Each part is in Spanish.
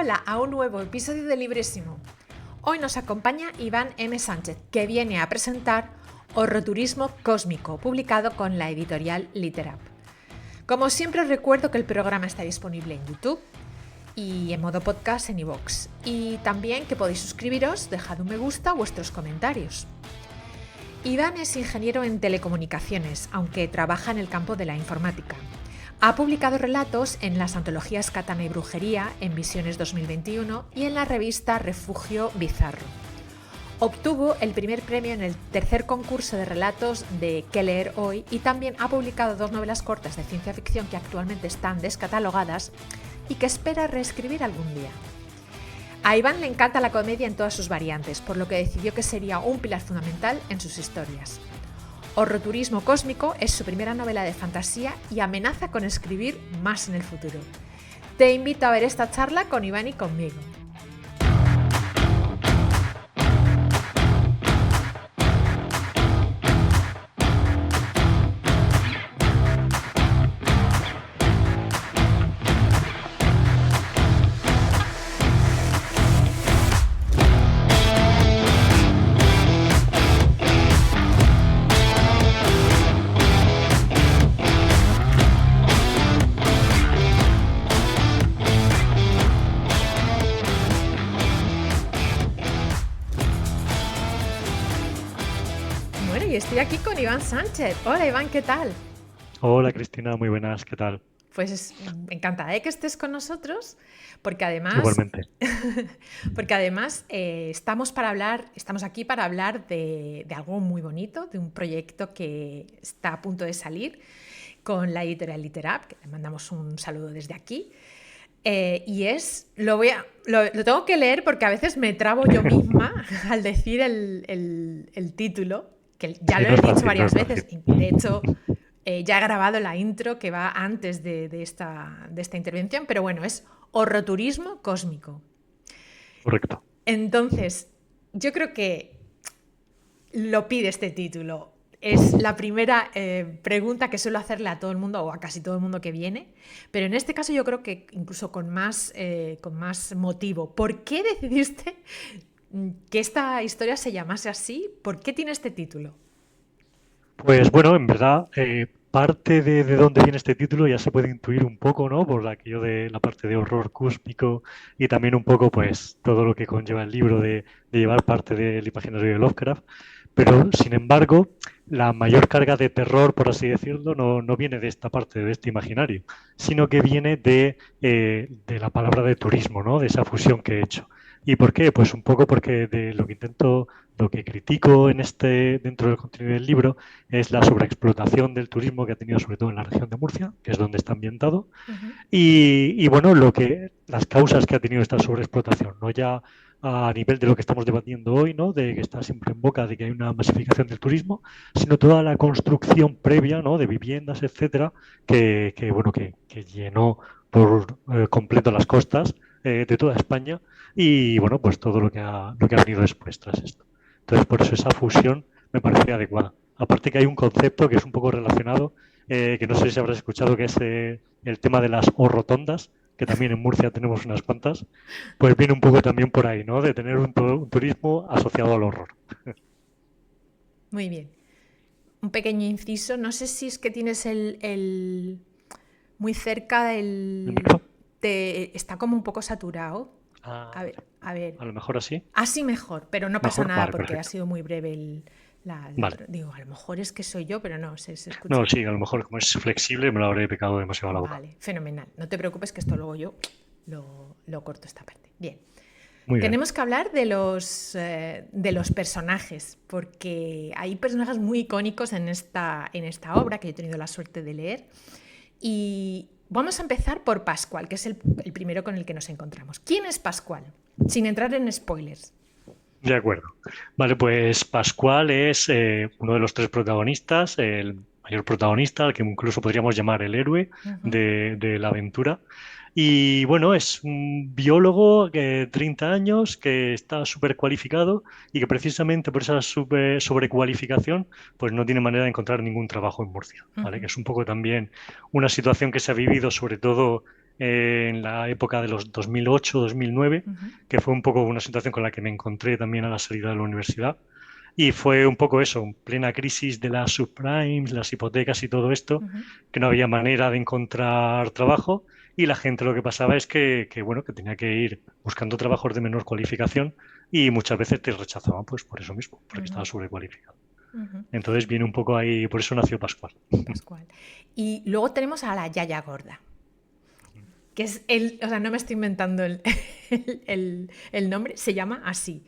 Hola a un nuevo episodio de Librísimo. Hoy nos acompaña Iván M. Sánchez, que viene a presentar Horroturismo Cósmico, publicado con la editorial Literap. Como siempre os recuerdo que el programa está disponible en YouTube y en modo podcast en iVoox. Y también que podéis suscribiros, dejad un me gusta o vuestros comentarios. Iván es ingeniero en telecomunicaciones, aunque trabaja en el campo de la informática. Ha publicado relatos en las antologías Katana y Brujería, en Visiones 2021 y en la revista Refugio Bizarro. Obtuvo el primer premio en el tercer concurso de relatos de ¿Qué leer hoy? Y también ha publicado 2 novelas cortas de ciencia ficción que actualmente están descatalogadas y que espera reescribir algún día. A Iván le encanta la comedia en todas sus variantes, por lo que decidió que sería un pilar fundamental en sus historias. Horroturismo Cósmico es su primera novela de fantasía y amenaza con escribir más en el futuro. Te invito a ver esta charla con Iván y conmigo. Bueno, y estoy aquí con Iván Sánchez. Hola Iván, ¿qué tal? Hola Cristina, muy buenas, ¿qué tal? Pues encantada de que estés con nosotros, porque además, Igualmente. estamos aquí para hablar de algo muy bonito, de un proyecto que está a punto de salir con la editorial Literap, que le mandamos un saludo desde aquí. Lo tengo que leer porque a veces me trabo yo misma al decir el título, que ya Sí, lo no he es dicho fácil, no varias es fácil. veces. De hecho, ya he grabado la intro que va antes de esta intervención, pero bueno, es Horroturismo Cósmico. Correcto. Entonces, yo creo que lo pide este título. Es la primera pregunta que suelo hacerle a todo el mundo o a casi todo el mundo que viene, pero en este caso yo creo que incluso con más motivo. ¿Por qué decidiste que esta historia se llamase así? ¿Por qué tiene este título? Pues bueno, en verdad, parte de dónde viene este título ya se puede intuir un poco, ¿no? Por aquello de la parte de horror cósmico y también un poco, pues, todo lo que conlleva el libro de llevar parte del imaginario de Lovecraft. Pero, sin embargo, la mayor carga de terror, por así decirlo, no viene de esta parte, de este imaginario, sino que viene de la palabra de turismo, ¿no? De esa fusión que he hecho. ¿Y por qué? Pues un poco porque de lo que intento, lo que critico dentro del contenido del libro, es la sobreexplotación del turismo que ha tenido sobre todo en la región de Murcia, que es donde está ambientado, Ujú. y bueno, las causas que ha tenido esta sobreexplotación, no ya a nivel de lo que estamos debatiendo hoy, ¿no? De que está siempre en boca de que hay una masificación del turismo, sino toda la construcción previa, ¿no? De viviendas, etcétera, que llenó por completo las costas de toda España y bueno, pues todo lo que ha venido después tras esto. Entonces, por eso esa fusión me parece adecuada. Aparte que hay un concepto que es un poco relacionado, que no sé si habrás escuchado, que es el tema de las horrotondas, que también en Murcia tenemos unas cuantas, pues viene un poco también por ahí, ¿no? De tener un turismo asociado al horror. Muy bien. Un pequeño inciso. No sé si es que tienes muy cerca ¿El el... micro? Está como un poco saturado. Ah, vale. A ver. A lo mejor así. Así mejor, pero no pasa Mejor. nada Vale, porque ha perfecto. sido muy breve Vale. digo, a lo mejor es que soy yo, pero no, se No, escucha. sí, a lo mejor como es flexible me lo habré picado demasiado a la boca. Vale, fenomenal. No te preocupes que esto luego yo lo corto esta parte. Bien. Muy bien. Tenemos que hablar de los personajes, porque hay personajes muy icónicos en esta obra que yo he tenido la suerte de leer. Y vamos a empezar por Pascual, que es el primero con el que nos encontramos. ¿Quién es Pascual? Sin entrar en spoilers. De acuerdo. Vale, pues Pascual es uno de los 3 protagonistas, el mayor protagonista, al que incluso podríamos llamar el héroe Ujú. de la aventura. Y bueno, es un biólogo de 30 años que está súper cualificado y que precisamente por esa sobrecualificación pues no tiene manera de encontrar ningún trabajo en Murcia, ¿vale? Ujú. Que es un poco también una situación que se ha vivido sobre todo. en la época de los 2008-2009, Ujú, que fue un poco una situación con la que me encontré también a la salida de la universidad. Y fue un poco eso, en plena crisis de las subprimes, las hipotecas y todo esto, ujú, que no había manera de encontrar trabajo y la gente lo que pasaba es bueno, que tenía que ir buscando trabajos de menor cualificación y muchas veces te rechazaban pues por eso mismo, porque ujú, estaba sobrecualificado. ujú. Entonces viene un poco ahí, por eso nació Pascual. Pascual. Y luego tenemos a la Yaya Gorda, que es el, o sea, no me estoy inventando el nombre, se llama así.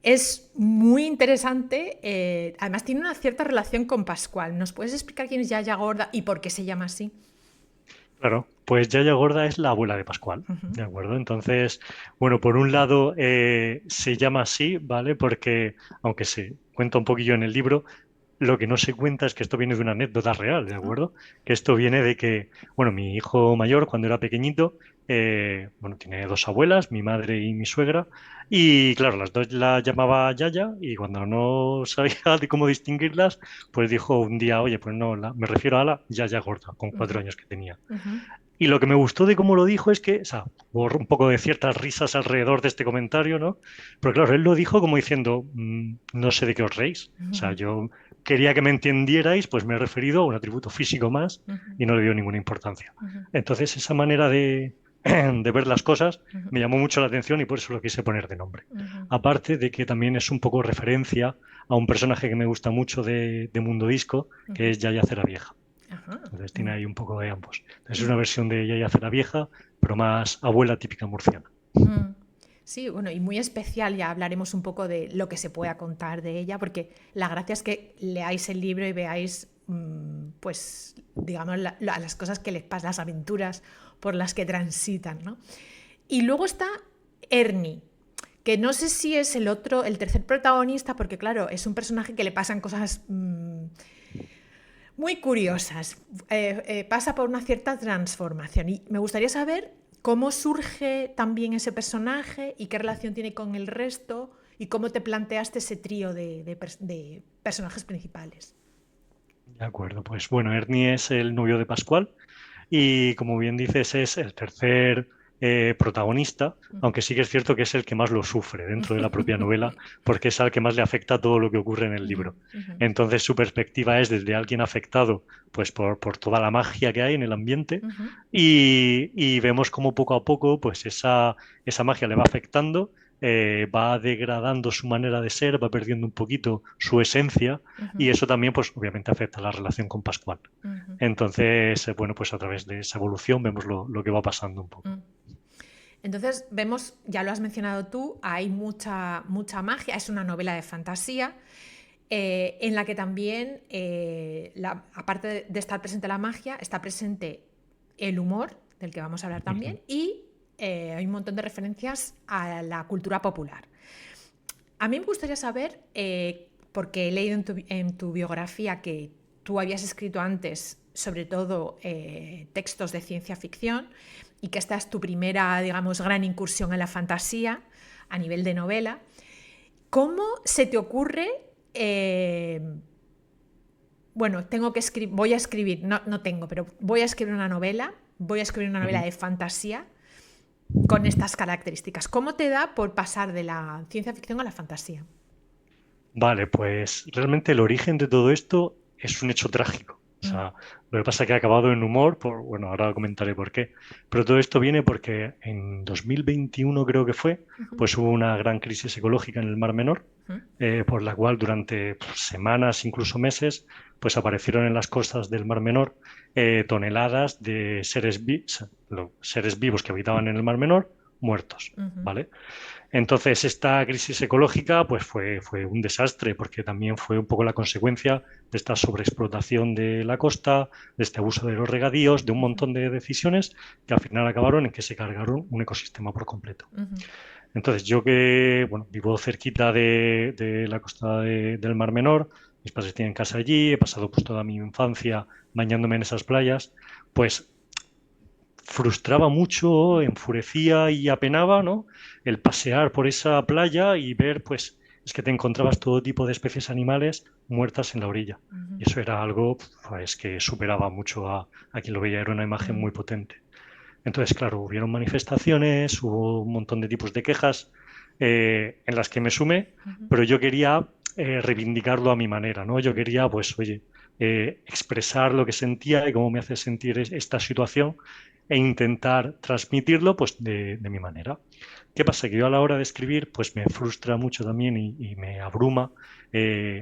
Es muy interesante, además tiene una cierta relación con Pascual. ¿Nos puedes explicar quién es Yaya Gorda y por qué se llama así? Claro, pues Yaya Gorda es la abuela de Pascual, Ujú, ¿de acuerdo? Entonces, bueno, por un lado se llama así, ¿vale? Porque, aunque se cuenta un poquillo en el libro, lo que no se cuenta es que esto viene de una anécdota real, ¿de ah, acuerdo? Que esto viene de que, bueno, mi hijo mayor, cuando era pequeñito, bueno, tiene dos abuelas, mi madre y mi suegra, y claro, las dos la llamaba Yaya, y cuando no sabía de cómo distinguirlas, pues dijo un día, oye, pues no, me refiero a la Yaya gorda, con ujú, 4 años que tenía. ujú, Y lo que me gustó de cómo lo dijo es que, o sea, hubo un poco de ciertas risas alrededor de este comentario, ¿no? Pero claro, él lo dijo como diciendo, no sé de qué os reís. O sea, ujú, yo quería que me entendierais, pues me he referido a un atributo físico más ujú, y no le dio ninguna importancia. ujú, Entonces, esa manera de ver las cosas ujú, me llamó mucho la atención y por eso lo quise poner de nombre. ujú, Aparte de que también es un poco referencia a un personaje que me gusta mucho de Mundo Disco, que ujú. es Yaya Vieja. Ajá. Entonces tiene Mm, ahí un poco de ambos. Es mm, una versión de Yaya Vieja, pero más abuela típica murciana. mm. Sí, bueno, y muy especial, ya hablaremos un poco de lo que se pueda contar de ella, porque la gracia es que leáis el libro y veáis, pues, digamos, las cosas que les pasan, las aventuras por las que transitan, ¿no? Y luego está Ernie, que no sé si es el otro, el tercer protagonista, porque claro, es un personaje que le pasan cosas muy curiosas. Pasa por una cierta transformación y me gustaría saber cómo surge también ese personaje y qué relación tiene con el resto y cómo te planteaste ese trío de personajes principales. De acuerdo, pues bueno, Ernie es el novio de Pascual y como bien dices es el tercer protagonista, aunque sí que es cierto que es el que más lo sufre dentro de la propia novela porque es al que más le afecta todo lo que ocurre en el libro. Entonces su perspectiva es desde alguien afectado pues por toda la magia que hay en el ambiente y vemos como poco a poco pues esa magia le va afectando, va degradando su manera de ser, va perdiendo un poquito su esencia y eso también pues obviamente afecta a la relación con Pascual. Entonces, bueno, pues a través de esa evolución vemos lo que va pasando un poco. Entonces vemos, ya lo has mencionado tú, hay mucha magia, es una novela de fantasía en la que también, aparte de estar presente la magia, está presente el humor, del que vamos a hablar Ujú. también, y hay un montón de referencias a la cultura popular. A mí me gustaría saber, porque he leído en tu biografía que tú habías escrito antes sobre todo textos de ciencia ficción y que esta es tu primera, digamos, gran incursión en la fantasía a nivel de novela. ¿Cómo se te ocurre bueno, tengo que escribir, voy a escribir, no, no tengo, pero voy a escribir una novela, voy a escribir una novela Ujú. de fantasía con estas características? ¿Cómo te da por pasar de la ciencia ficción a la fantasía? Vale, pues realmente el origen de todo esto es un hecho trágico. O Mm, sea, lo que pasa es que ha acabado en humor, bueno, ahora comentaré por qué. Pero todo esto viene porque en 2021 creo que fue, ujú, pues hubo una gran crisis ecológica en el Mar Menor, ujú, por la cual durante pues, semanas, incluso meses, pues aparecieron en las costas del Mar Menor toneladas de seres vivos que habitaban en el Mar Menor muertos, ujú, ¿vale? Entonces, esta crisis ecológica pues fue un desastre porque también fue un poco la consecuencia de esta sobreexplotación de la costa, de este abuso de los regadíos, de un ujú, montón de decisiones que al final acabaron en que se cargaron un ecosistema por completo. ujú, Entonces, yo que bueno, vivo cerquita de la costa del Mar Menor, mis padres tienen casa allí, he pasado pues toda mi infancia bañándome en esas playas, pues frustraba mucho, enfurecía y apenaba, ¿no? El pasear por esa playa y ver, pues, es que te encontrabas todo tipo de especies animales muertas en la orilla. ujú, Y eso era algo, pues, que superaba mucho a quien lo veía, era una imagen ujú, muy potente. Entonces, claro, hubieron manifestaciones, hubo un montón de tipos de quejas en las que me sumé, pero yo quería reivindicarlo a mi manera, ¿no? Yo quería, pues, oye, expresar lo que sentía y cómo me hace sentir esta situación e intentar transmitirlo, pues, de mi manera. ¿Qué pasa? Que yo a la hora de escribir, pues me frustra mucho también y me abruma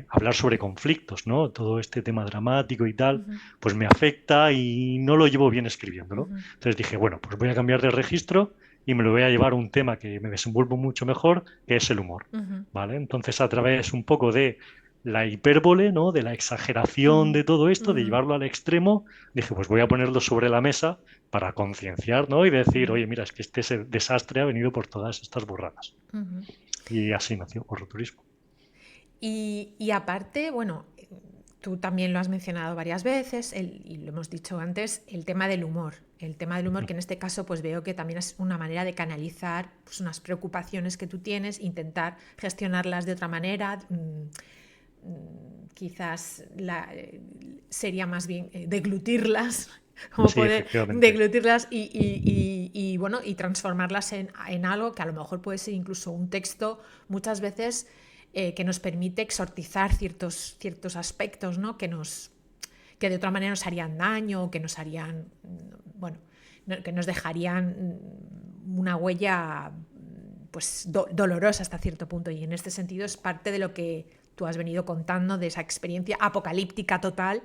hablar sobre conflictos, ¿no? Todo este tema dramático y tal, Ujú, pues me afecta y no lo llevo bien escribiéndolo. ujú, Entonces dije, bueno, pues voy a cambiar de registro y me lo voy a llevar a un tema que me desenvuelvo mucho mejor, que es el humor, ujú, ¿vale? Entonces, a través un poco de la hipérbole, ¿no? De la exageración ujú, de todo esto, de ujú, llevarlo al extremo, dije, pues voy a ponerlo sobre la mesa para concienciar, ¿no? Y decir, ujú, oye, mira, es que este desastre ha venido por todas estas burradas. ujú. Y así nació Horroturismo. Y aparte, bueno, tú también lo has mencionado varias veces y lo hemos dicho antes, el tema del humor. El tema del humor que en este caso pues veo que también es una manera de canalizar pues, unas preocupaciones que tú tienes, intentar gestionarlas de otra manera. Quizás sería más bien deglutirlas, como Sí, poder efectivamente. deglutirlas y, bueno, y transformarlas en algo que a lo mejor puede ser incluso un texto muchas veces que nos permite exorcizar ciertos aspectos, ¿no? Que de otra manera nos harían daño, que nos harían, bueno, que nos dejarían una huella pues dolorosa hasta cierto punto, y en este sentido es parte de lo que tú has venido contando, de esa experiencia apocalíptica total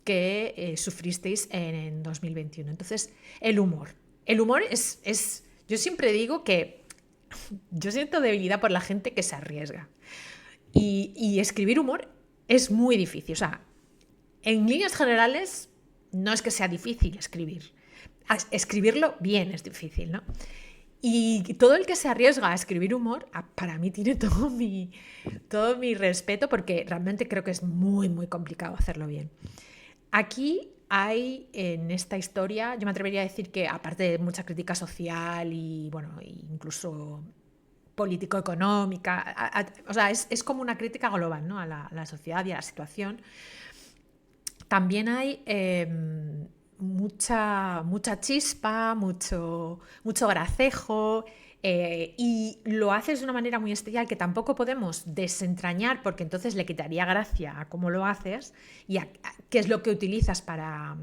que sufristeis en 2021. Entonces, el humor. El humor yo siempre digo que yo siento debilidad por la gente que se arriesga. Y escribir humor es muy difícil. O sea, en líneas generales, no es que sea difícil escribir. Escribirlo bien es difícil, ¿no? Y todo el que se arriesga a escribir humor, para mí tiene todo mi respeto, porque realmente creo que es muy, muy complicado hacerlo bien. Aquí hay en esta historia, yo me atrevería a decir que aparte de mucha crítica social y, bueno, incluso político-económica, o sea, es como una crítica global, ¿no? A la sociedad y a la situación. También hay mucha chispa, mucho gracejo, y lo haces de una manera muy especial que tampoco podemos desentrañar, porque entonces le quitaría gracia a cómo lo haces y a qué es lo que utilizas para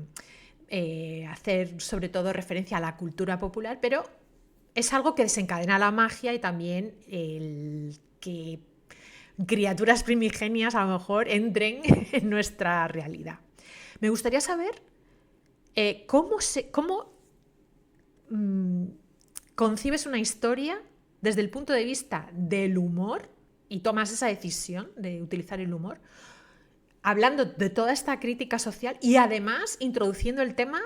hacer sobre todo referencia a la cultura popular, pero es algo que desencadena la magia y también el que criaturas primigenias a lo mejor entren en nuestra realidad. Me gustaría saber cómo concibes una historia desde el punto de vista del humor y tomas esa decisión de utilizar el humor, hablando de toda esta crítica social y además introduciendo el tema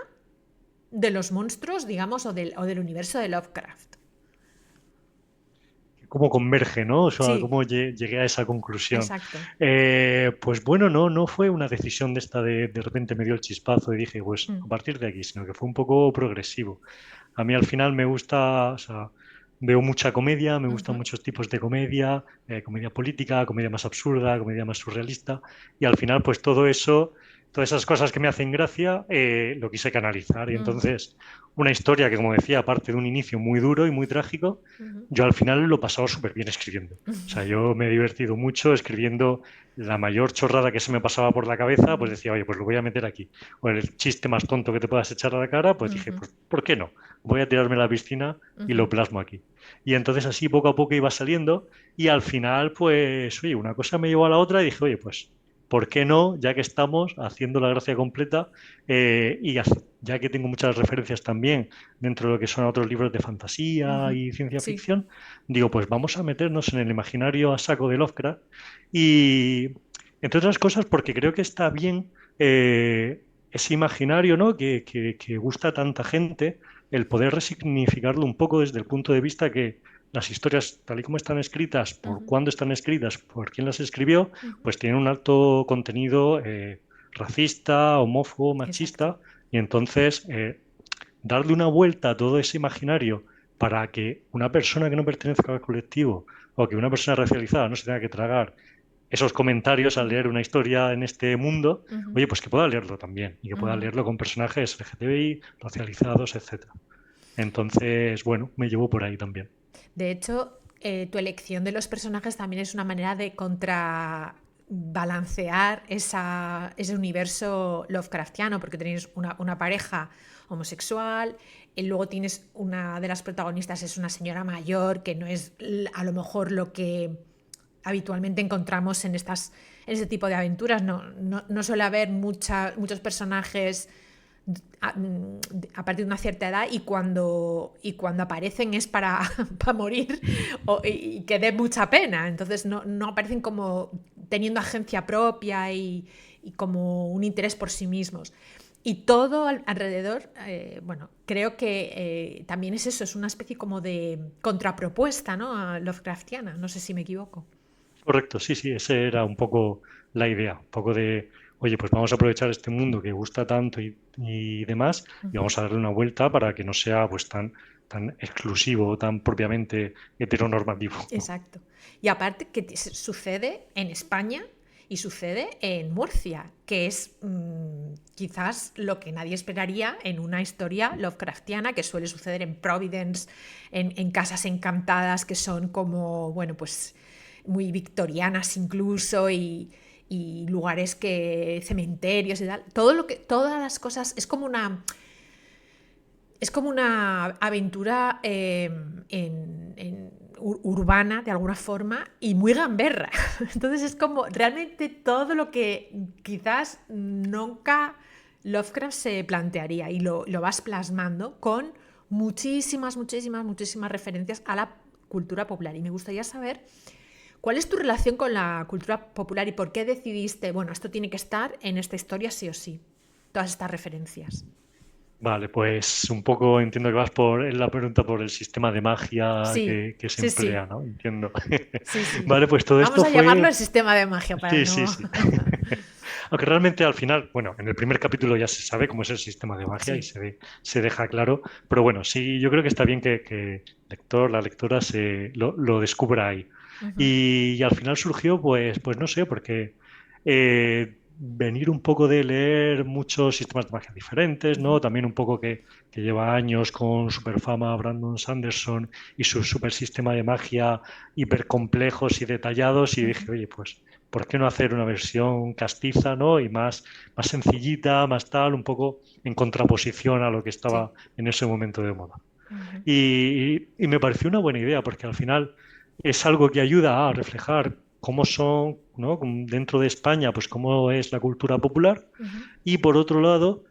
de los monstruos, digamos, o del universo de Lovecraft. Cómo converge, ¿no? O sea, Sí, cómo llegué a esa conclusión. exacto. Pues bueno, no fue una decisión de esta de repente me dio el chispazo y dije, pues Mm, a partir de aquí, sino que fue un poco progresivo. A mí al final me gusta, o sea, veo mucha comedia, me gustan ujú, muchos tipos de comedia, comedia política, comedia más absurda, comedia más surrealista, y al final pues todo eso, todas esas cosas que me hacen gracia, lo quise canalizar. Y ujú, entonces una historia que, como decía, aparte de un inicio muy duro y muy trágico, ujú, yo al final lo he pasado súper bien escribiendo. O sea, yo me he divertido mucho escribiendo la mayor chorrada que se me pasaba por la cabeza, pues ujú, decía, oye, pues lo voy a meter aquí. O el chiste más tonto que te puedas echar a la cara, pues dije, ujú, pues ¿por qué no? Voy a tirarme a la piscina y lo ujú, plasmo aquí. Y entonces así poco a poco iba saliendo y al final, pues, oye, una cosa me llevó a la otra y dije, oye, pues, ¿por qué no? Ya que estamos haciendo la gracia completa ya que tengo muchas referencias también dentro de lo que son otros libros de fantasía ujú. y ciencia Sí. ficción, digo, pues vamos a meternos en el imaginario a saco de Lovecraft y, entre otras cosas, porque creo que está bien ese imaginario, ¿no? que gusta a tanta gente, el poder resignificarlo un poco desde el punto de vista que las historias, tal y como están escritas, por Ujú, cuándo están escritas, por quién las escribió, ujú. pues tienen un alto contenido racista, homófobo, Exacto. machista, y entonces darle una vuelta a todo ese imaginario para que una persona que no pertenezca al colectivo o que una persona racializada no se tenga que tragar esos comentarios al Ujú, leer una historia en este mundo, ujú, oye, pues que pueda leerlo también y que pueda ujú. leerlo con personajes LGTBI, racializados, etcétera. Entonces, bueno, me llevo por ahí también. De hecho, tu elección de los personajes también es una manera de contrabalancear ese universo Lovecraftiano, porque tenéis una pareja homosexual, y luego tienes una de las protagonistas, es una señora mayor, que no es a lo mejor lo que habitualmente encontramos en este tipo de aventuras. No suele haber muchos personajes a partir de una cierta edad, y cuando aparecen es para morir, y que dé mucha pena. Entonces no aparecen como teniendo agencia propia y como un interés por sí mismos. Y todo alrededor, bueno, creo que también es eso, es una especie como de contrapropuesta, ¿no?, a Lovecraftiana. No sé si me equivoco. Correcto, sí, sí, esa era un poco la idea, un poco de, oye, pues vamos a aprovechar este mundo que gusta tanto y demás, y Ujú. vamos a darle una vuelta para que no sea pues tan exclusivo, tan propiamente heteronormativo, ¿no? Exacto. Y aparte que sucede en España y sucede en Murcia, que es quizás lo que nadie esperaría en una historia Lovecraftiana, que suele suceder en Providence, en casas encantadas que son como, bueno, pues muy victorianas incluso, y lugares cementerios y tal. Todas las cosas, es como una aventura urbana, de alguna forma, y muy gamberra. Entonces es como realmente todo lo que quizás nunca Lovecraft se plantearía, y lo vas plasmando con muchísimas, muchísimas, muchísimas referencias a la cultura popular. Y me gustaría saber cuál es tu relación con la cultura popular y por qué decidiste, bueno, esto tiene que estar en esta historia sí o sí, todas estas referencias. Vale, pues un poco entiendo que vas por en la pregunta por el sistema de magia Sí, que se sí, emplea, sí. ¿no? Entiendo. Sí, sí. Vale, pues todo Vamos esto a llamarlo fue. el sistema de magia para Sí, sí, no. sí. Aunque realmente al final, bueno, en el primer capítulo ya se sabe cómo es el sistema de magia y Sí. se deja claro, pero bueno, sí, yo creo que está bien que el lector, la lectora lo descubra ahí. Ujú, Y al final surgió, pues no sé, porque venir un poco de leer muchos sistemas de magia diferentes, ujú, ¿no? También un poco que lleva años con superfama Brandon Sanderson y su super sistema de magia hipercomplejos y detallados, y ujú. dije, oye, pues ¿por qué no hacer una versión castiza, ¿no? Y más sencillita, más tal, un poco en contraposición a lo que estaba Sí. en ese momento de moda. Ujú, Y me pareció una buena idea, porque al final es algo que ayuda a reflejar cómo son, ¿no? Dentro de España, pues cómo es la cultura popular, ujú, y por otro lado,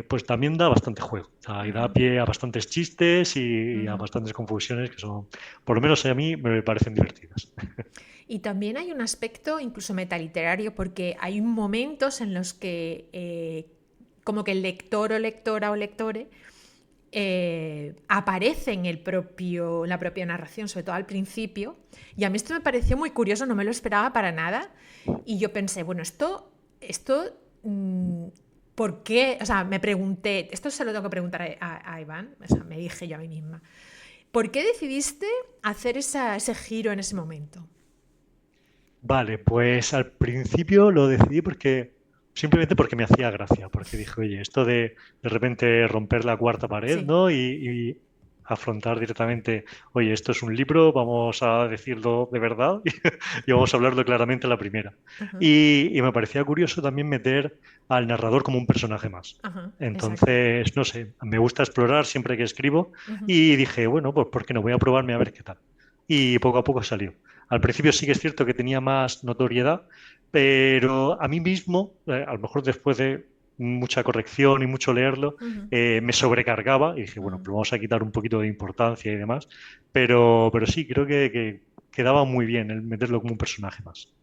pues también da bastante juego, o sea, y da ujú, pie a bastantes chistes y a ujú. bastantes confusiones que son, por lo menos a mí, me parecen divertidas. Y también hay un aspecto incluso metaliterario, porque hay momentos en los que como que el lector o lectora o lectore aparece la propia narración, sobre todo al principio. Y a mí esto me pareció muy curioso, no me lo esperaba para nada. Y yo pensé, bueno, esto, ¿por qué? O sea, me pregunté, esto se lo tengo que preguntar a Iván, o sea, me dije yo a mí misma, ¿por qué decidiste hacer ese giro en ese momento? Vale, pues al principio lo decidí porque simplemente porque me hacía gracia, porque dije, oye, esto de repente romper la cuarta pared, Sí. ¿no? Y afrontar directamente, oye, esto es un libro, vamos a decirlo de verdad y vamos a hablarlo claramente a la primera. Ajá, Y me parecía curioso también meter al narrador como un personaje más. ajá, exacto. Entonces, no sé, me gusta explorar siempre que escribo Ujú, y dije, bueno, pues ¿por qué no? Voy a probarme a ver qué tal. Y poco a poco salió. Al principio sí que es cierto que tenía más notoriedad, pero a mí mismo, a lo mejor después de mucha corrección y mucho leerlo, ujú, me sobrecargaba y dije, bueno, ujú. pues vamos a quitar un poquito de importancia y demás, pero sí, creo que quedaba muy bien el meterlo como un personaje más.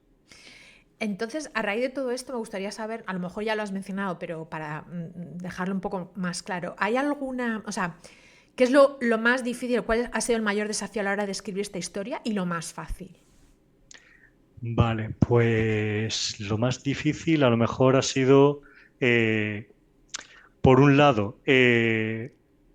Entonces, a raíz de todo esto, me gustaría saber, a lo mejor ya lo has mencionado, pero para dejarlo un poco más claro, ¿hay alguna, o sea, qué es lo más difícil, cuál ha sido el mayor desafío a la hora de escribir esta historia y lo más fácil? Vale, pues lo más difícil a lo mejor ha sido, por un lado,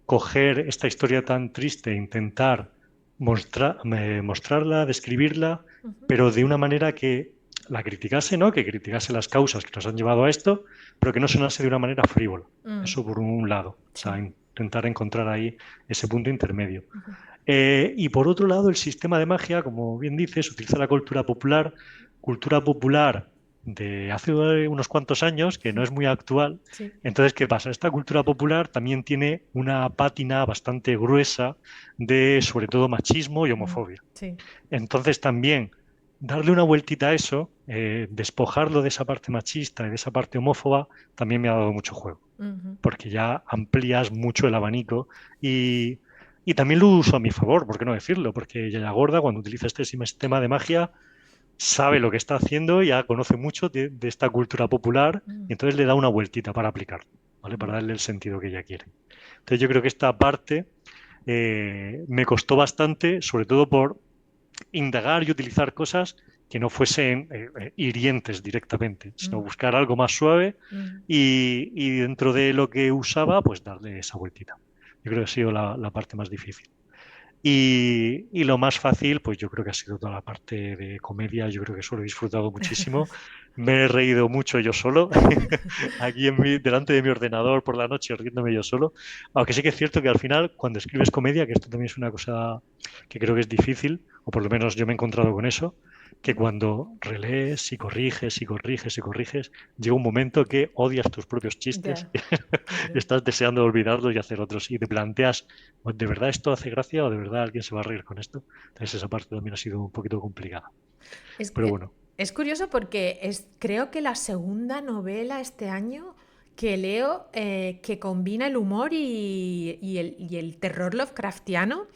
coger esta historia tan triste e intentar mostrarla, describirla, Ujú, pero de una manera que la criticase, ¿no? Que criticase las causas que nos han llevado a esto, pero que no sonase de una manera frívola. mm, Eso por un lado. O sea, sí. intentar encontrar ahí ese punto intermedio. Ujú. Y por otro lado, el sistema de magia, como bien dices, utiliza la cultura popular de hace unos cuantos años, que no es muy actual. Sí. Entonces, ¿qué pasa? Esta cultura popular también tiene una pátina bastante gruesa de, sobre todo, machismo y Mm, homofobia. sí. Entonces, también darle una vueltita a eso, despojarlo de esa parte machista y de esa parte homófoba, también me ha dado mucho juego Ujú. porque ya amplías mucho el abanico y también lo uso a mi favor, ¿por qué no decirlo? Porque Yaya Gorda, cuando utiliza este sistema de magia, sabe lo que está haciendo, ya conoce mucho de esta cultura popular Mm, y entonces le da una vueltita para aplicarlo, ¿vale? mm. Para darle el sentido que ella quiere. Entonces yo creo que esta parte me costó bastante, sobre todo por indagar y utilizar cosas que no fuesen hirientes directamente, sino Mm, buscar algo más suave mm. y dentro de lo que usaba, pues darle esa vueltita. Yo creo que ha sido la parte más difícil. Y lo más fácil, pues yo creo que ha sido toda la parte de comedia. Yo creo que eso lo he disfrutado muchísimo. Me he reído mucho yo solo, aquí delante de mi ordenador por la noche, riéndome yo solo. Aunque sí que es cierto que al final, cuando escribes comedia, que esto también es una cosa que creo que es difícil, o por lo menos yo me he encontrado con eso, que cuando relees y corriges y corriges y corriges, llega un momento que odias tus propios chistes, Ya, claro. estás deseando olvidarlos y hacer otros, y te planteas, ¿de verdad esto hace gracia o de verdad alguien se va a reír con esto? Entonces esa parte también ha sido un poquito complicada. Es, Pero bueno, es curioso porque creo que la segunda novela este año que leo que combina el humor y el terror Lovecraftiano.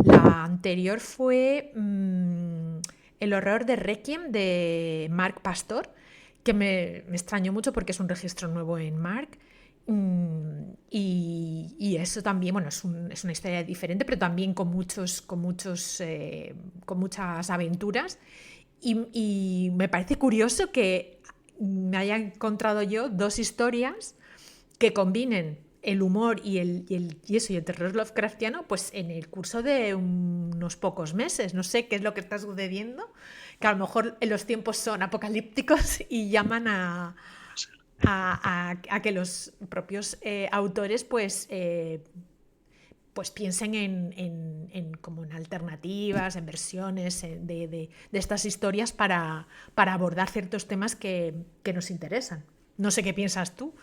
La anterior fue El horror de Requiem de Mark Pastor, que me extrañó mucho porque es un registro nuevo en Mark. Y eso también, bueno, es una historia diferente, pero también con muchas aventuras. Y me parece curioso que me haya encontrado yo dos historias que combinen el humor y el terror Lovecraftiano, pues en el curso de unos pocos meses. No sé qué es lo que está sucediendo, que a lo mejor los tiempos son apocalípticos y llaman a que los propios autores pues piensen como en alternativas, en versiones de estas historias para abordar ciertos temas que nos interesan. No sé qué piensas tú,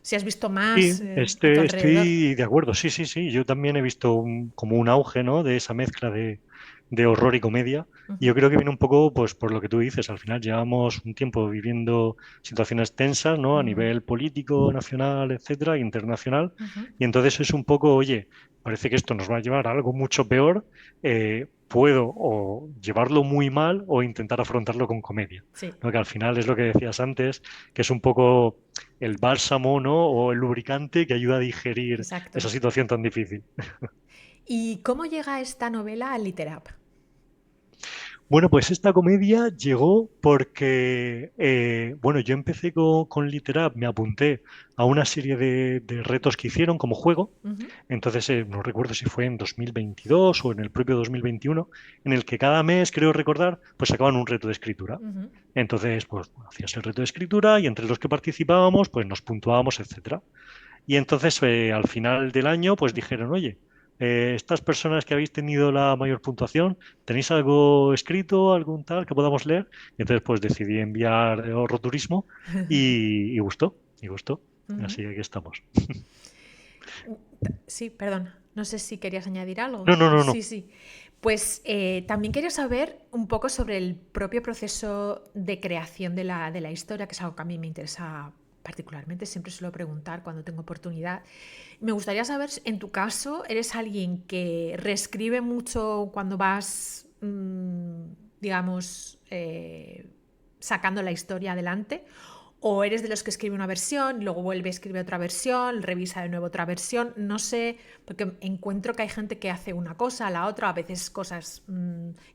si has visto sí, más a tu alrededor. estoy de acuerdo, sí, sí, sí. Yo también he visto como un auge, ¿no? De esa mezcla de horror y comedia. Y Ujú, yo creo que viene un poco, pues, por lo que tú dices. Al final llevamos un tiempo viviendo situaciones tensas, ¿no? A ujú, nivel político, nacional, etcétera, internacional. ujú. Y entonces es un poco, oye, parece que esto nos va a llevar a algo mucho peor. Puedo o llevarlo muy mal o intentar afrontarlo con comedia, Sí, ¿no? Que al final es lo que decías antes, que es un poco el bálsamo, ¿no? O el lubricante que ayuda a digerir exacto. esa situación tan difícil. ¿Y cómo llega esta novela al Literap? Bueno, pues esta comedia llegó porque, bueno, yo empecé con Literap, me apunté a una serie de retos que hicieron como juego. Ujú, Entonces, no recuerdo si fue en 2022 o en el propio 2021, en el que cada mes, creo recordar, pues sacaban un reto de escritura. ujú. Entonces, pues bueno, hacías el reto de escritura y entre los que participábamos, pues nos puntuábamos, etcétera. Y entonces, al final del año, pues dijeron, oye, estas personas que habéis tenido la mayor puntuación, ¿tenéis algo escrito, algún tal que podamos leer? Y entonces, pues decidí enviar Horroturismo y gustó, y gustó. Ujú. Así que aquí estamos. Sí, perdón. No sé si querías añadir algo. No, no, no, no. Sí, sí. Pues también quería saber un poco sobre el propio proceso de creación de la historia, que es algo que a mí me interesa particularmente. Siempre suelo preguntar cuando tengo oportunidad. Me gustaría saber, en tu caso, ¿eres alguien que reescribe mucho cuando vas, digamos, sacando la historia adelante? ¿O eres de los que escribe una versión, luego vuelve a escribir otra versión, revisa de nuevo otra versión? No sé, porque encuentro que hay gente que hace una cosa, la otra, a veces cosas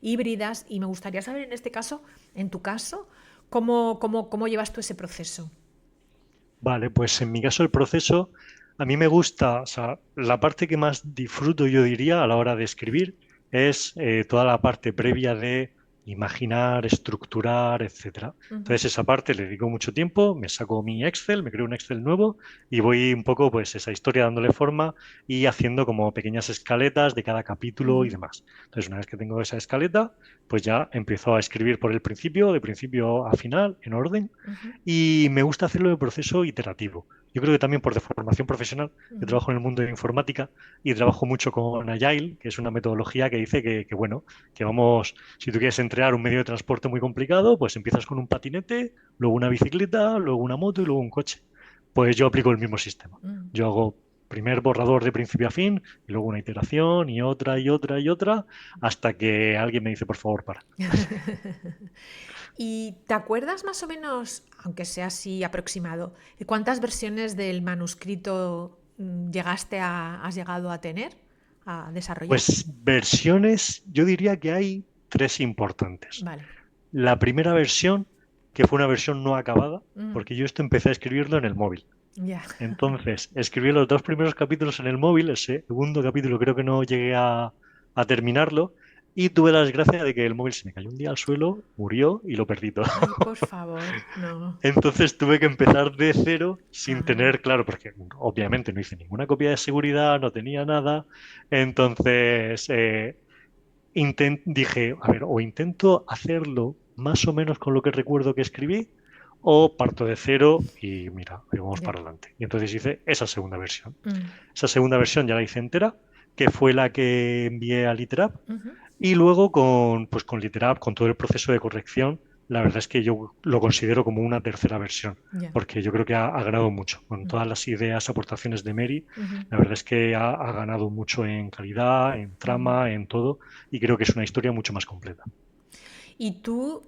híbridas, y me gustaría saber en este caso, en tu caso, cómo llevas tú ese proceso. Vale, pues en mi caso el proceso, a mí me gusta, o sea, la parte que más disfruto yo diría a la hora de escribir es toda la parte previa de imaginar, estructurar, etcétera. Entonces esa parte le dedico mucho tiempo, me saco mi Excel, me creo un Excel nuevo y voy un poco pues esa historia dándole forma y haciendo como pequeñas escaletas de cada capítulo y demás. Entonces una vez que tengo esa escaleta, pues ya empiezo a escribir por el principio, de principio a final, en orden, y me gusta hacerlo de proceso iterativo. Yo creo que también por de formación profesional, yo trabajo en el mundo de informática y trabajo mucho con Agile, que es una metodología que dice que bueno, que vamos, si tú quieres entrenar un medio de transporte muy complicado, pues empiezas con un patinete, luego una bicicleta, luego una moto y luego un coche. Pues yo aplico el mismo sistema. Yo hago primer borrador de principio a fin y luego una iteración y otra y otra y otra hasta que alguien me dice, por favor, para. ¿Y te acuerdas más o menos, aunque sea así aproximado, de cuántas versiones del manuscrito has llegado a tener, a desarrollar? Pues versiones, yo diría que hay tres importantes. Vale. La primera versión, que fue una versión no acabada, porque yo esto empecé a escribirlo en el móvil. Ya. Entonces, escribí los dos primeros capítulos en el móvil, el segundo capítulo creo que no llegué a terminarlo, y tuve la desgracia de que el móvil se me cayó un día al suelo, murió y lo perdí todo. Ay, por favor, no. Entonces tuve que empezar de cero sin Ah, tener claro, porque obviamente no hice ninguna copia de seguridad, no tenía nada. Entonces dije, a ver, o intento hacerlo más o menos con lo que recuerdo que escribí, o parto de cero y mira, ahí vamos ya. para adelante. Y entonces hice esa segunda versión. Esa segunda versión ya la hice entera, que fue la que envié a Literap. Ujú, Y luego pues con Literap, con todo el proceso de corrección, la verdad es que yo lo considero como una tercera versión, ya. porque yo creo que ha ganado mucho. Con Mm, todas las ideas, aportaciones de Mary, ujú, la verdad es que ha ganado mucho en calidad, en ujú. trama, en todo, y creo que es una historia mucho más completa. Y tú,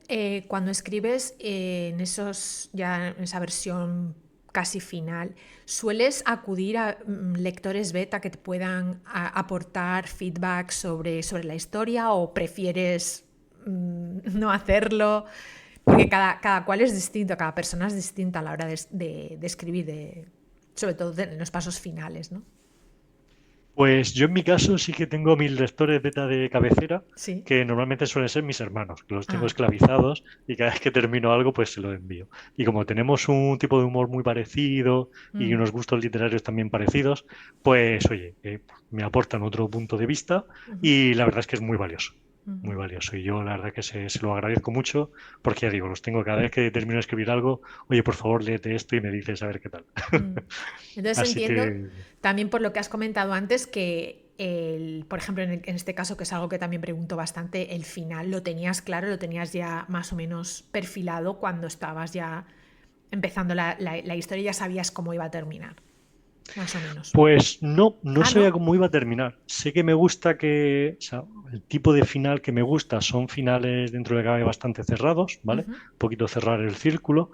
cuando escribes ya en esa versión casi final, ¿sueles acudir a lectores beta que te puedan aportar feedback sobre la historia o prefieres no hacerlo? Porque cada cual es distinto, cada persona es distinta a la hora de escribir, sobre todo en los pasos finales, ¿no? Pues yo en mi caso sí que tengo mis lectores beta de cabecera, Sí. que normalmente suelen ser mis hermanos, que los tengo Ah. esclavizados y cada vez que termino algo pues se lo envío. Y como tenemos un tipo de humor muy parecido y Mm, unos gustos literarios también parecidos, pues oye, me aportan otro punto de vista ujú, y la verdad es que es muy valioso. ujú. Muy valioso. Y yo la verdad que se lo agradezco mucho porque ya digo, los tengo cada vez que termino de escribir algo, oye, por favor, léete esto y me dices a ver qué tal. Mm. Entonces Así entiendo que también por lo que has comentado antes que, por ejemplo, en este caso, que es algo que también pregunto bastante, el final lo tenías claro, lo tenías ya más o menos perfilado cuando estabas ya empezando la historia y ya sabías cómo iba a terminar, más o menos. pues no, no Ah, sabía ¿no? cómo iba a terminar. Sé que me gusta o sea, el tipo de final que me gusta son finales dentro de cabe bastante cerrados, ¿vale? Ujú, Un poquito cerrar el círculo,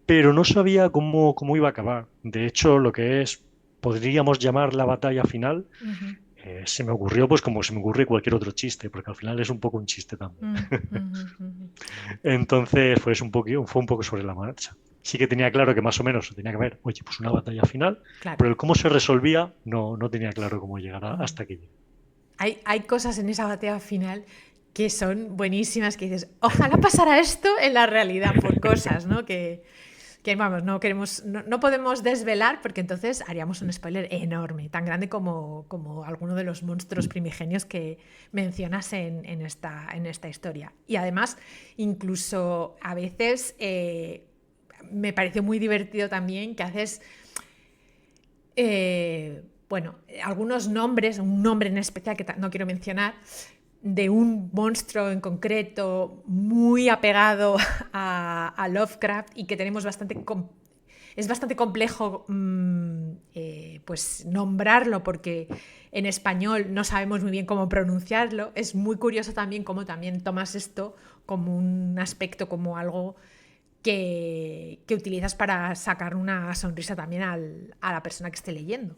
pero no sabía cómo iba a acabar. De hecho, lo que podríamos llamar la batalla final, ujú, se me ocurrió pues como se me ocurre cualquier otro chiste, porque al final es un poco un chiste también. ujú, ujú. Entonces, fue un poco sobre la marcha. Sí que tenía claro que más o menos tenía que haber, oye, pues una batalla final, Claro. pero el cómo se resolvía no tenía claro cómo llegar Mm. hasta aquí. Hay cosas en esa batalla final que son buenísimas, que dices, ojalá pasara esto en la realidad por cosas, ¿no? Que vamos, no podemos desvelar porque entonces haríamos un spoiler enorme, tan grande como alguno de los monstruos primigenios que mencionas en esta historia. Y además, incluso a veces me pareció muy divertido también que haces bueno, algunos nombres, un nombre en especial que no quiero mencionar, de un monstruo en concreto muy apegado a Lovecraft y que tenemos es bastante complejo pues nombrarlo porque en español no sabemos muy bien cómo pronunciarlo. Es muy curioso también cómo también tomas esto como un aspecto, como algo que utilizas para sacar una sonrisa también a la persona que esté leyendo.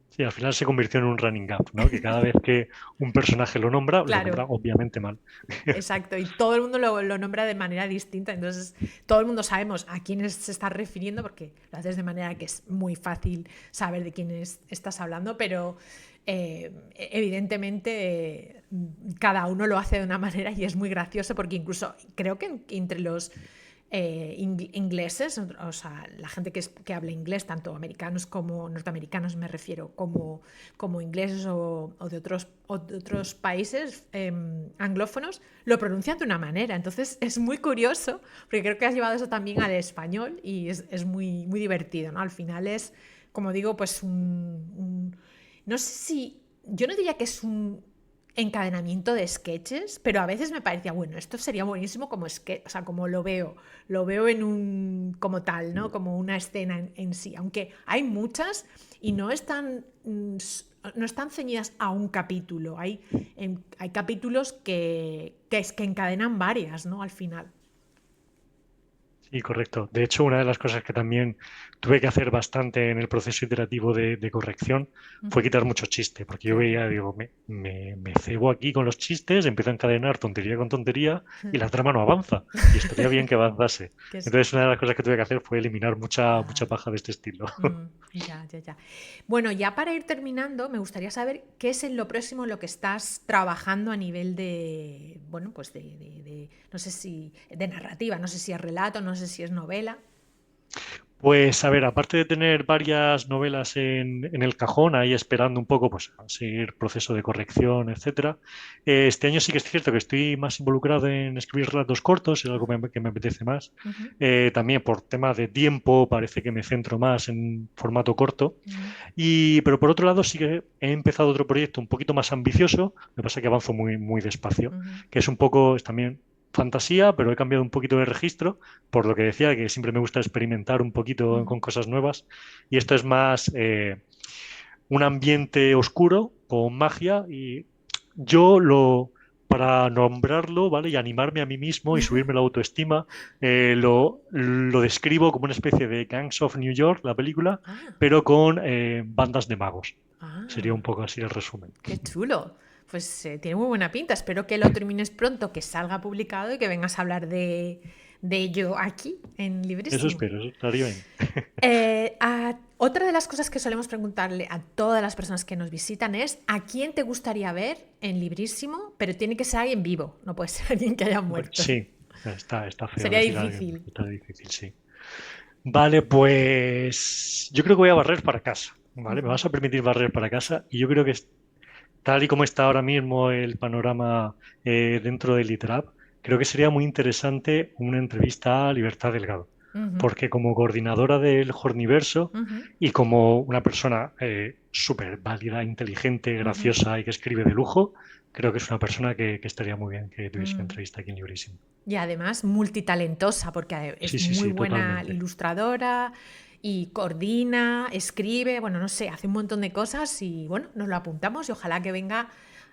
Sí, al final se convirtió en un running gag, ¿no? Que cada vez que un personaje lo Claro, nombra obviamente mal. exacto. Y todo el mundo lo nombra de manera distinta. Entonces, todo el mundo sabemos a quién se está refiriendo porque lo haces de manera que es muy fácil saber de quién estás hablando, pero evidentemente cada uno lo hace de una manera y es muy gracioso porque incluso creo que entre los ingleses, o sea, la gente que habla inglés, tanto americanos como norteamericanos me refiero, como ingleses o de otros países anglófonos, lo pronuncian de una manera. Entonces es muy curioso porque creo que has llevado eso también al español y es muy, muy divertido, ¿no? Al final es, como digo, pues no sé si, yo no diría que es un encadenamiento de sketches, pero a veces me parecía, bueno, esto sería buenísimo como sketch, o sea, como lo veo en un, como tal, ¿no? Como una escena en sí, aunque hay muchas y no están ceñidas a un capítulo, hay capítulos que encadenan varias, ¿no? Al final. Sí, correcto. De hecho, una de las cosas que también tuve que hacer bastante en el proceso iterativo de corrección fue Ujú. quitar mucho chiste, porque yo Claro. veía, digo, me cebo aquí con los chistes, empiezo a encadenar tontería con tontería y la trama no avanza. Y estaría bien que avanzase. Que sí. Entonces, una de las cosas que tuve que hacer fue eliminar mucha Claro. paja de este estilo. Ya, ya, ya. Bueno, ya para ir terminando, me gustaría saber qué es en lo próximo en lo que estás trabajando a nivel de, bueno, pues no sé si, de narrativa, no sé si es relato, no sé si es novela. Pues a ver, aparte de tener varias novelas en el cajón, ahí esperando un poco, pues a seguir proceso de corrección, etcétera. Este año sí que es cierto que estoy más involucrado en escribir relatos cortos, es algo que me apetece más. Ujú, También por tema de tiempo, parece que me centro más en formato corto. ujú, Pero por otro lado, sí que he empezado otro proyecto un poquito más ambicioso, lo que pasa es que avanzo muy despacio, ujú, que es un poco, es también fantasía, pero he cambiado un poquito de registro, por lo que decía, que siempre me gusta experimentar un poquito ujú. con cosas nuevas, y esto es más un ambiente oscuro con magia, y yo para nombrarlo, ¿vale? Y animarme a mí mismo y subirme la autoestima, lo describo como una especie de Gangs of New York, la película, Ah, pero con bandas de magos. Sería un ah, poco así el resumen. qué chulo. Pues tiene muy buena pinta. Espero que lo termines pronto, que salga publicado y que vengas a hablar de ello aquí, en Eso Librísimo. espero, eso estaría bien. Otra de las cosas que solemos preguntarle a todas las personas que nos visitan es ¿a quién te gustaría ver en Librísimo? Pero tiene que ser alguien vivo, no puede ser alguien que haya Hombre, muerto. sí, está feo Sería decir a alguien, difícil. está difícil, sí. Vale, pues yo creo que voy a barrer para casa, ¿vale? Me Ujú. vas a permitir barrer para casa y yo creo que tal y como está ahora mismo el panorama dentro del Literab, creo que sería muy interesante una entrevista a Libertad Delgado, Ujú, porque como coordinadora del Horniverso ujú, y como una persona súper válida, inteligente, ujú. graciosa y que escribe de lujo, creo que es una persona que estaría muy bien que tuviese una Mm. entrevista aquí en Librísimo. Y además multitalentosa, porque Sí, es sí, muy sí, buena totalmente. ilustradora y coordina, escribe, bueno, no sé, hace un montón de cosas y bueno, nos lo apuntamos y ojalá que venga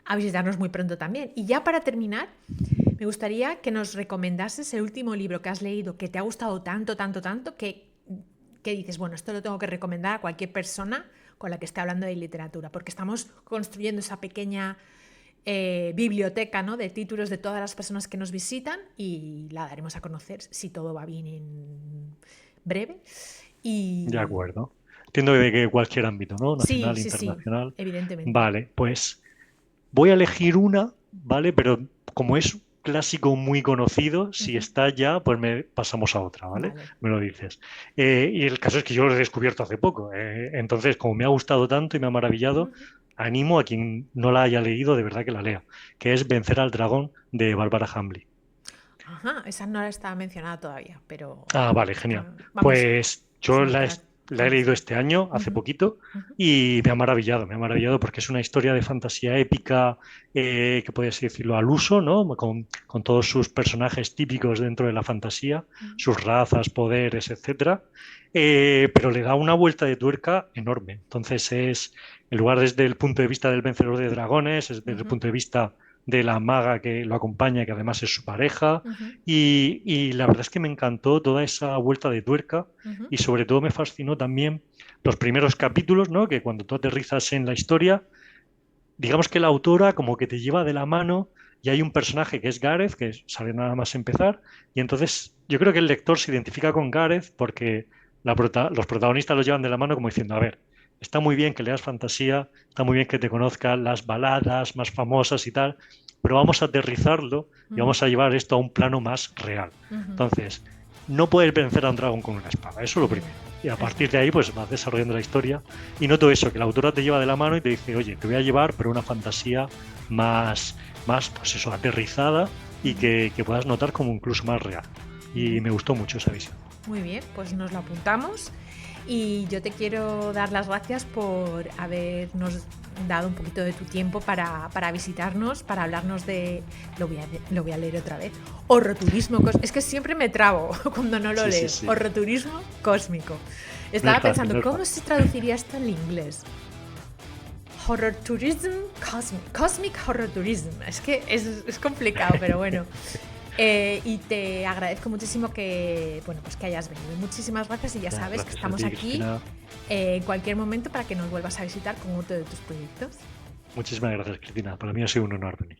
a visitarnos muy pronto también. Y ya para terminar, me gustaría que nos recomendases el último libro que has leído que te ha gustado tanto, tanto, tanto, que dices, bueno, esto lo tengo que recomendar a cualquier persona con la que esté hablando de literatura, porque estamos construyendo esa pequeña biblioteca, ¿no? De títulos de todas las personas que nos visitan y la daremos a conocer si todo va bien en breve. De Y acuerdo. Entiendo de que cualquier ámbito, ¿no? sí, Nacional, sí, sí, internacional. evidentemente. Vale, pues voy a elegir una, ¿vale? Pero como es un clásico muy conocido, si Ujú. está ya, pues pasamos a otra, ¿vale? Vale. Me lo dices. Y el caso es que yo lo he descubierto hace poco. Entonces, como me ha gustado tanto y me ha maravillado, Ujú. animo a quien no la haya leído, de verdad que la lea, que es Vencer al dragón de Bárbara Hamblin. Ajá, esa no estaba mencionada todavía, pero Ah, vale, genial. vamos, Pues es yo una que la la he leído conocer. este año, hace Ujú, poquito, ujú, y me ha maravillado porque es una historia de fantasía épica que puede así decirlo al uso, ¿no? Con todos sus personajes típicos dentro de la fantasía, ujú, sus razas, poderes, etcétera. Pero le da una vuelta de tuerca enorme. Entonces en lugar desde el punto de vista del vencedor de dragones, es desde el ujú, punto de vista de la maga que lo acompaña, que además es su pareja ujú, y la verdad es que me encantó toda esa vuelta de tuerca ujú. y sobre todo me fascinó también los primeros capítulos, ¿no? Que cuando tú aterrizas en la historia, digamos que la autora como que te lleva de la mano y hay un personaje que es Gareth, que sale nada más empezar, y entonces yo creo que el lector se identifica con Gareth porque los protagonistas los llevan de la mano como diciendo, a ver, está muy bien que leas fantasía, está muy bien que te conozcas las baladas más famosas y tal, pero vamos a aterrizarlo y Ujú, vamos a llevar esto a un plano más real. ujú. Entonces, no puedes vencer a un dragón con una espada, eso es lo primero. Y a Eso partir de es. ahí, pues vas desarrollando la historia. Y noto eso, que la autora te lleva de la mano y te dice, oye, te voy a llevar, pero una fantasía más pues eso, aterrizada y Ujú. que puedas notar como incluso más real. Y me gustó mucho esa visión. Muy bien, pues nos lo apuntamos y yo te quiero dar las gracias por habernos dado un poquito de tu tiempo para visitarnos, para hablarnos de, lo voy a leer otra vez, horroturismo cósmico. Es que siempre me trabo cuando no lo Sí, sí, leo. sí. Horroturismo cósmico. No es Estaba fácil, no pensando, es ¿cómo fácil. se traduciría esto en inglés? Horror Tourism Cosmic. Cosmic Horror Tourism. Es que es complicado, pero bueno. Y te agradezco muchísimo que, bueno, pues que hayas venido. Muchísimas gracias y ya Nada, sabes que gracias a estamos ti, aquí Cristina. en cualquier momento para que nos vuelvas a visitar con otro de tus proyectos. Muchísimas gracias, Cristina. Para mí ha sido un honor venir.